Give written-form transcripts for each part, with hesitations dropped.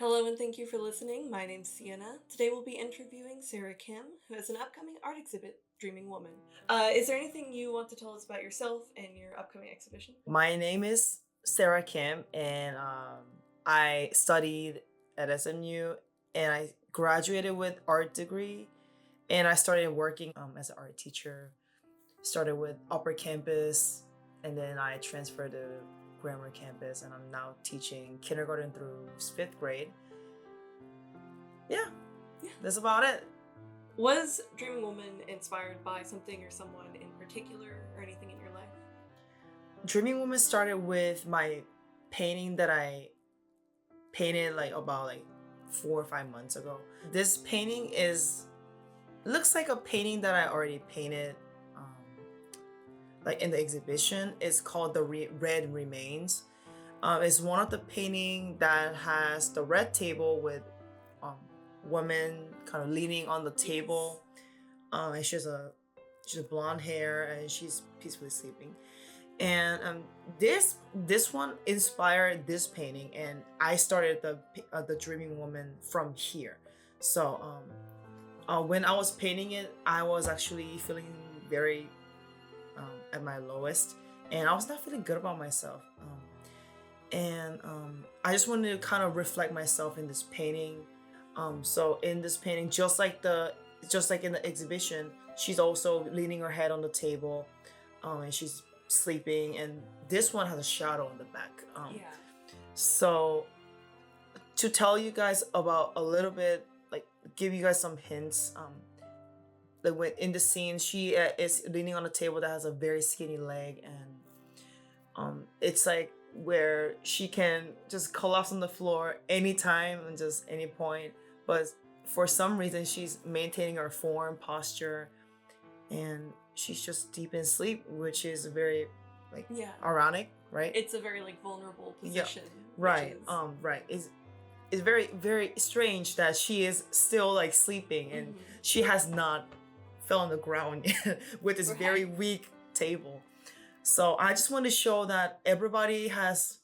Hello and thank you for listening. My name's Sienna. Today we'll be interviewing Sarah Kim, who has an upcoming art exhibit, Dreaming Woman. Is there anything you want to tell us about yourself and your upcoming exhibition? My name is Sarah Kim, and I studied at SMU, and I graduated with art degree, and I started working as an art teacher. Started with upper campus, and then I transferred to grammar campus, and I'm now teaching kindergarten through fifth grade. Yeah, Yeah. that's about it. Was Dreaming Woman inspired by something or someone in particular or anything in your life? Dreaming Woman started with my painting that I painted like 4 or 5 months ago. This painting looks like a painting that I already painted um, like in the exhibition. It's called the Red Remains. It's one of the painting that has the red table with um, women kind of leaning on the table. And she's a blonde hair and she's peacefully sleeping. And this one inspired this painting, and I started the Dreaming Woman from here. So when I was painting it, I was actually feeling very at my lowest, and I was not feeling good about myself. And I just wanted to kind of reflect myself in this painting. So in this painting, just like in the exhibition, she's also leaning her head on the table, and she's sleeping. And this one has a shadow in the back. Yeah. So to tell you guys about a little bit, like give you guys some hints. Like when in the scene, she is leaning on a table that has a very skinny leg, and it's like where she can just collapse on the floor anytime and just any point. But for some reason, she's maintaining her form, posture, and she's just deep in sleep, which is very like Yeah. ironic, right? It's a very vulnerable position. Right. Right. It's very, very strange that she is still like sleeping and she has not fell on the ground with this very weak table. So I just want to show that everybody has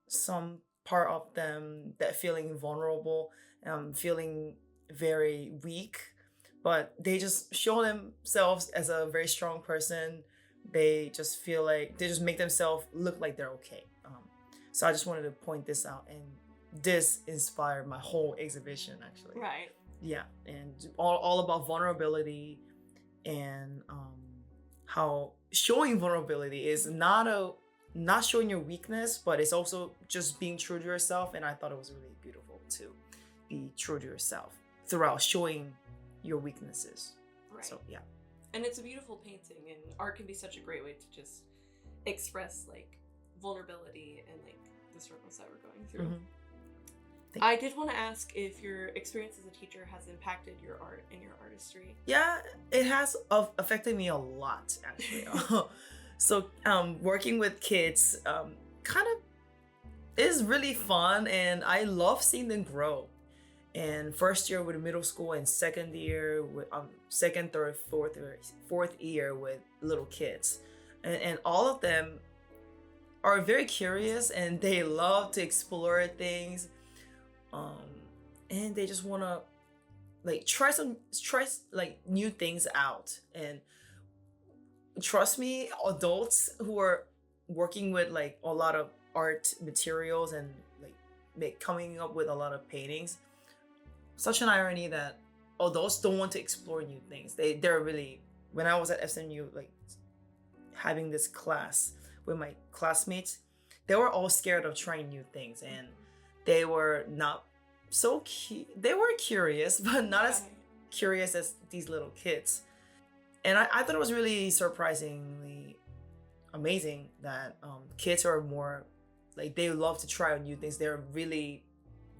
some part of them that feeling vulnerable, feeling very weak, but they just show themselves as a very strong person. They just feel like they just make themselves look like they're okay. So I just wanted to point this out, and this inspired my whole exhibition actually. Right. Yeah, and all about vulnerability, and how showing vulnerability is not showing your weakness, but it's also just being true to yourself. And I thought it was really beautiful to be true to yourself throughout showing your weaknesses. Right. So yeah. And it's a beautiful painting, and art can be such a great way to just express vulnerability and the struggles that we're going through. Mm-hmm. I did want to ask if your experience as a teacher has impacted your art and your artistry. Yeah, it has affected me a lot actually. So working with kids kind of is really fun, and I love seeing them grow. And first year with middle school, and second year with second, third, fourth year with little kids, and all of them are very curious and they love to explore things, and they just want to try new things out. And trust me, adults who are working with a lot of art materials and coming up with a lot of paintings, such an irony that adults don't want to explore new things. They're really, when I was at SMU having this class with my classmates, they were all scared of trying new things, and they were not they were curious, but not as curious as these little kids. And I thought it was really surprisingly amazing that kids are more they love to try new things. They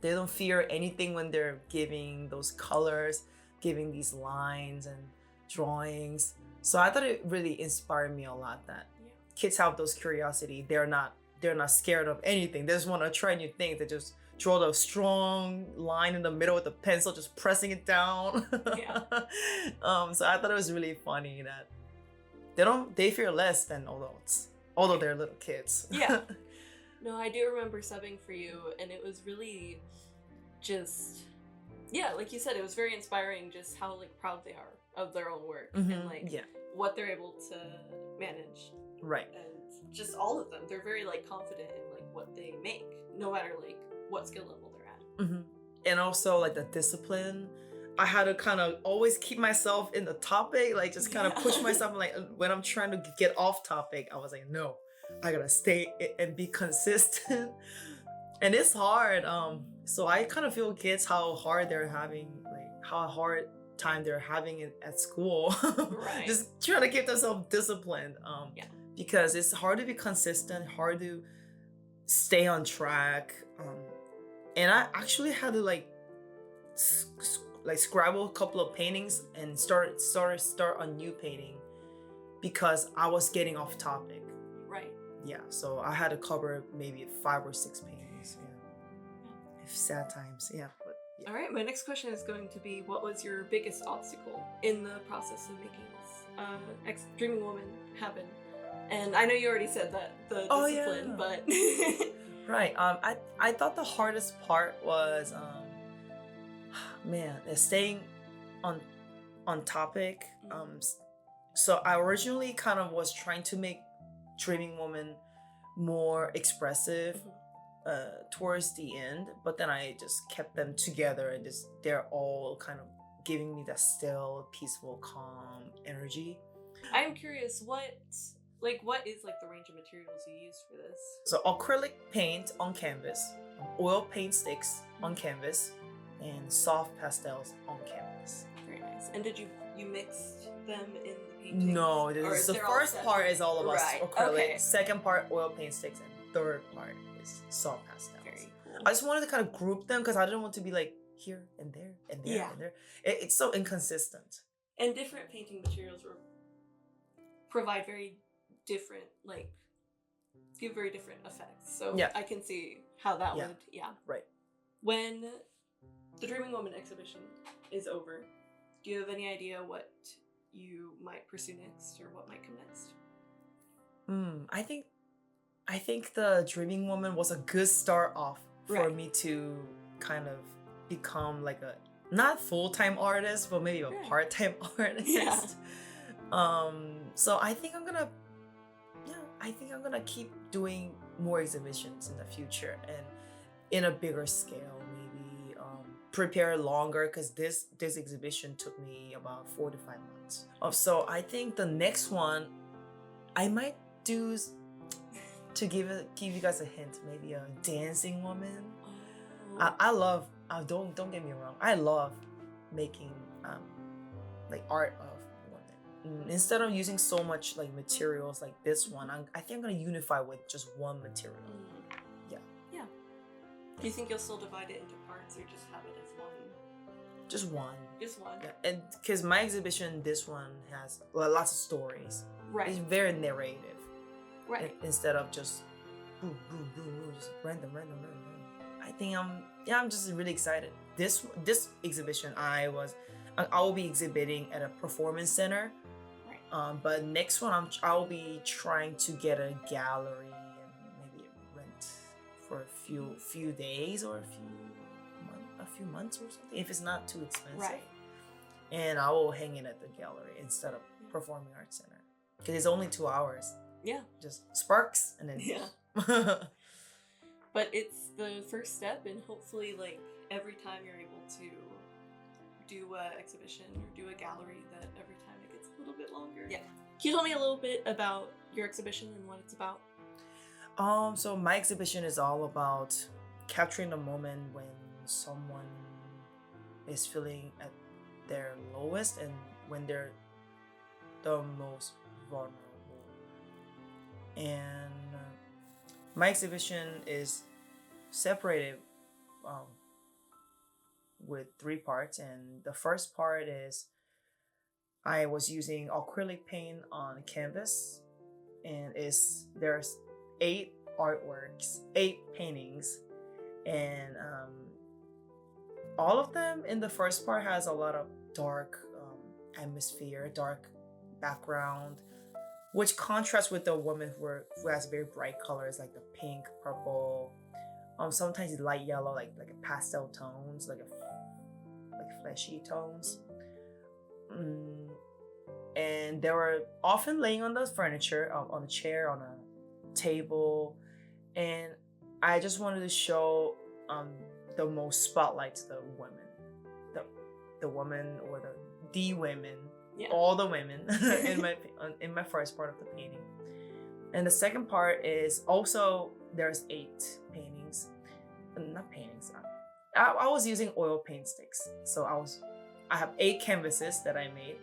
don't fear anything when they're giving those colors, giving these lines and drawings. So I thought it really inspired me a lot that kids have those curiosity. They're not scared of anything. They just want to try new things. They just draw the strong line in the middle with the pencil, just pressing it down. Yeah. So I thought it was really funny that they fear less than adults, although they're little kids. Yeah. No, I do remember subbing for you, and it was really just yeah, like you said, it was very inspiring just how like proud they are of their own work Mm-hmm. and like Yeah. what they're able to manage. Right. And just all of them, they're very like confident in like what they make, no matter like what skill level they're at. Mm-hmm. And also like the discipline. I had to kind of always keep myself in the topic, like just kind of push Yeah. myself. Like when I'm trying to get off topic, I was like, no, I gotta stay and be consistent. And it's hard. So I kind of feel kids how hard they're having, like how hard time they're having at school. Right. Just trying to keep themselves disciplined. Yeah. Because it's hard to be consistent, hard to stay on track. And I actually had to like scribble a couple of paintings and start a new painting because I was getting off topic. Right. Yeah, so I had to cover maybe 5 or 6 paintings. Yeah, sad times. Yeah, but yeah. All right, my next question is going to be, what was your biggest obstacle in the process of making this Dreaming Woman happen? And I know you already said that, the discipline, but right. I thought the hardest part was staying on topic. So I originally kind of was trying to make Dreaming Woman more expressive towards the end, but then I just kept them together and they're all kind of giving me that still, peaceful, calm energy. I'm curious, what is like the range of materials you used for this? So acrylic paint on canvas, oil paint sticks on canvas, and soft pastels on canvas. Very nice. And did you mixed them in the painting? No, the first part is all about acrylic. Okay. Second part, oil paint sticks, and third part is soft pastels. Very cool. I just wanted to kind of group them because I didn't want to be like here and there and there and there. It's so inconsistent. And different painting materials provide very different, like, give very different effects. So I can see how that would, Right. When the Dreaming Woman exhibition is over, do you have any idea what you might pursue next or what might come next? I think the Dreaming Woman was a good start off for me to kind of become like a not full-time artist, but maybe a part-time artist. Yeah. So I think I'm gonna keep doing more exhibitions in the future and in a bigger scale, maybe prepare longer because this exhibition took me about 4 to 5 months. So I think the next one I might do, to give you guys a hint, maybe a dancing woman. I love don't get me wrong, I love making like art of women. Instead of using so much like materials like this one, I think I'm gonna unify with just one material. Yeah. Do you think you'll still divide it into parts or just have it as one? Just one. Just one. Yeah. And because my exhibition, this one has lots of stories. Right. It's very narrative. Right. Instead of just boom, boom, boom, boom, just random. I think I'm just really excited. This exhibition I will be exhibiting at a performance center. Right. But next one I'll be trying to get a gallery and maybe rent for a few days or a few months or something if it's not too expensive. Right. And I will hang it at the gallery instead of Performing Arts Center because it's only 2 hours. Yeah. Just sparks and then But it's the first step, and hopefully like every time you're able to do an exhibition or do a gallery, that every time it gets a little bit longer. Yeah. Can you tell me a little bit about your exhibition and what it's about? So my exhibition is all about capturing the moment when someone is feeling at their lowest and when they're the most vulnerable. And my exhibition is separated with 3 parts, and the first part is I was using acrylic paint on canvas, and there's 8 artworks, 8 paintings, and all of them in the first part has a lot of dark atmosphere, dark background, which contrasts with the woman who has very bright colors like the pink, purple, Sometimes it's light yellow, like a pastel tones, like fleshy tones. And they were often laying on the furniture, on a chair, on a table, and I just wanted to show the most spotlight to the women, the woman or the women, all the women in my first part of the painting. And the second part is also there's 8 paintings, not paintings. I was using oil paint sticks, so I have 8 canvases that I made,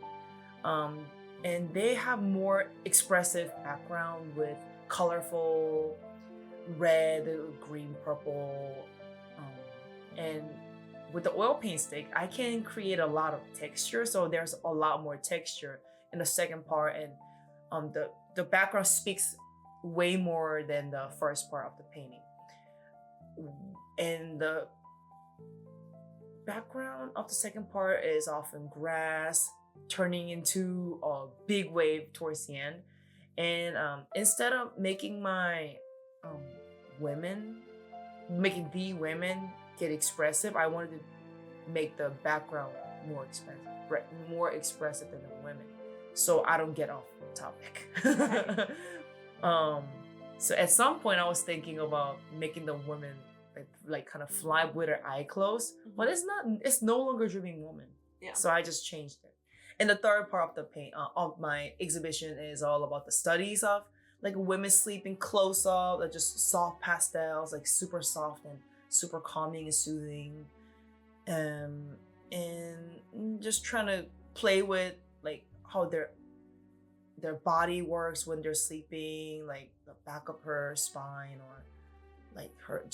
and they have more expressive background with colorful red, green, purple, and with the oil paint stick, I can create a lot of texture. So there's a lot more texture in the second part, and the background speaks way more than the first part of the painting. And the background of the second part is often grass turning into a big wave towards the end. And instead of making my making the women get expressive, I wanted to make the background more expressive than the women, so I don't get off topic. So at some point I was thinking about making the women like kind of fly with her eye closed, but it's no longer Dreaming Woman. So I just changed it. And the third part of the paint of my exhibition is all about the studies of like women sleeping close up, like just soft pastels, like super soft and super calming and soothing, and just trying to play with like how their body works when they're sleeping, like the back of her spine, or like her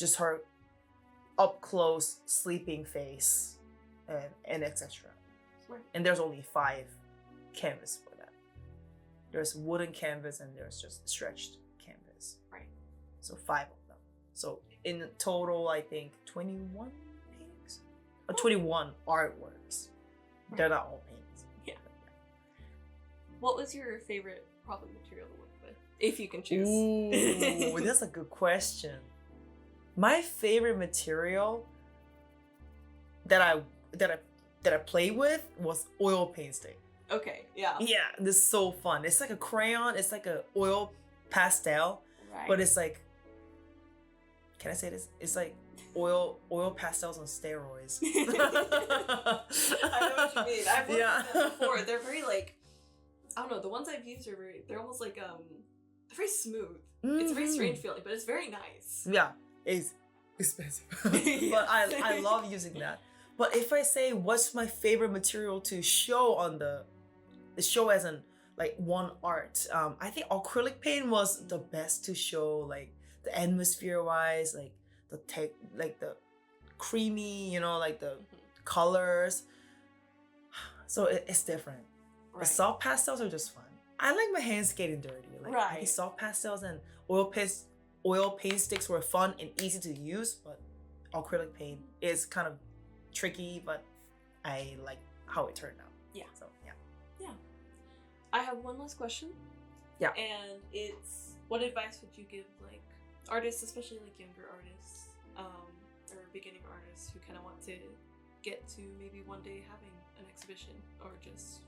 up close sleeping face, and etc. And there's only 5 canvas for that. There's wooden canvas and there's just stretched canvas. Right. So 5 of them. So in total, I think 21 paintings, or 21 artworks. Right. They're not all paintings. Yeah. What was your favorite problem material to work with, if you can choose? Ooh, that's a good question. My favorite material that I played with was oil paint stick. Okay, yeah. Yeah, this is so fun. It's like a crayon. It's like a oil pastel, right. But it's like, can I say this? It's like oil pastels on steroids. I know what you mean. I've looked at them before. They're very like, I don't know. The ones I've used they're almost like they're very smooth. It's a very strange feeling, but it's very nice. Yeah, it's expensive, but I love using that. But if I say what's my favorite material to show on the show as an like one art, I think acrylic paint was the best to show, like the atmosphere wise, like the creamy, like the colors. So it's different. Right. The soft pastels are just fun. I like my hands getting dirty. Like I think soft pastels and oil paint sticks were fun and easy to use, but acrylic paint is kind of tricky, but I like how it turned out. Yeah. So yeah. I have one last question. Yeah. And it's, what advice would you give like artists, especially like younger artists, or beginning artists who kind of want to get to maybe one day having an exhibition, or just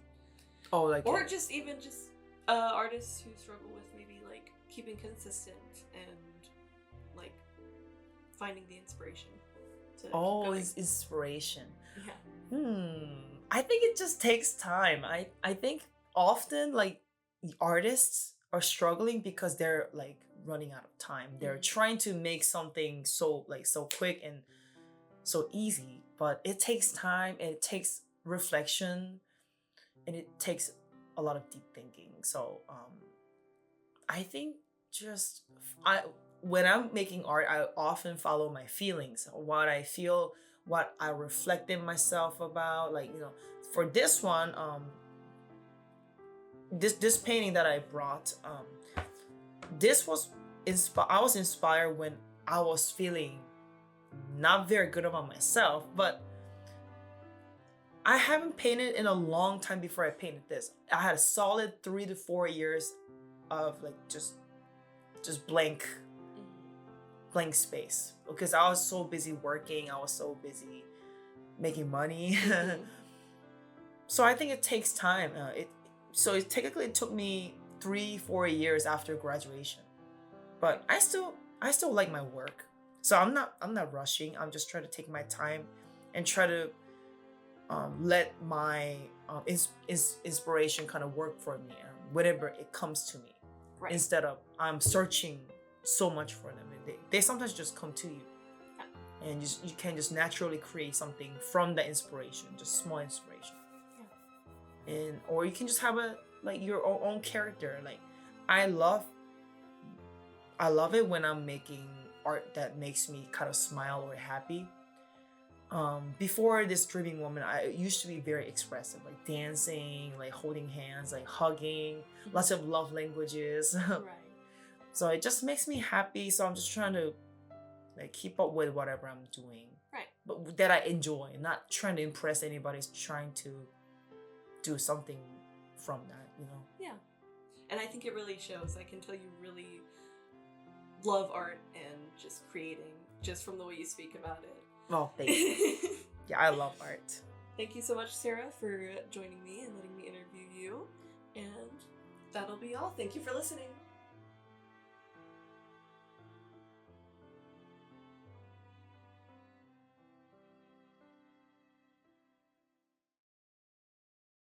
artists who struggle with maybe like keeping consistent and like finding the inspiration. It's inspiration. Yeah. I think it just takes time. I think often like artists are struggling because they're like running out of time. They're trying to make something so quick and so easy, but it takes time, and it takes reflection, and it takes a lot of deep thinking. So I think when I'm making art, I often follow my feelings, what I feel, what I reflect in myself about. Like, for this one, this painting that I brought, this was I was inspired when I was feeling not very good about myself, but I haven't painted in a long time before I painted this. I had a solid 3 to 4 years of like just blank blank space because I was so busy working. I was so busy making money. So I think it takes time. It technically took me 3-4 years after graduation, but I still like my work. So I'm not rushing. I'm just trying to take my time and try to let my inspiration kind of work for me, whenever it comes to me, Right. instead of I'm searching so much for them. And they sometimes just come to you, and you can just naturally create something from the inspiration, just small inspiration. And or you can just have a like your own character. Like I love I love it when I'm making art that makes me kind of smile or happy. Before this dreaming woman, I used to be very expressive, like dancing, like holding hands, like hugging, lots of love languages. Right. So it just makes me happy. So I'm just trying to like keep up with whatever I'm doing, Right. but that I enjoy, not trying to impress anybody. It's trying to do something from that, you know. Yeah. And I think it really shows. I can tell you really love art and just creating, just from the way you speak about it. Well, thank you. Yeah, I love art. Thank you so much, Sarah, for joining me and letting me interview you. And that'll be all. Thank you for listening.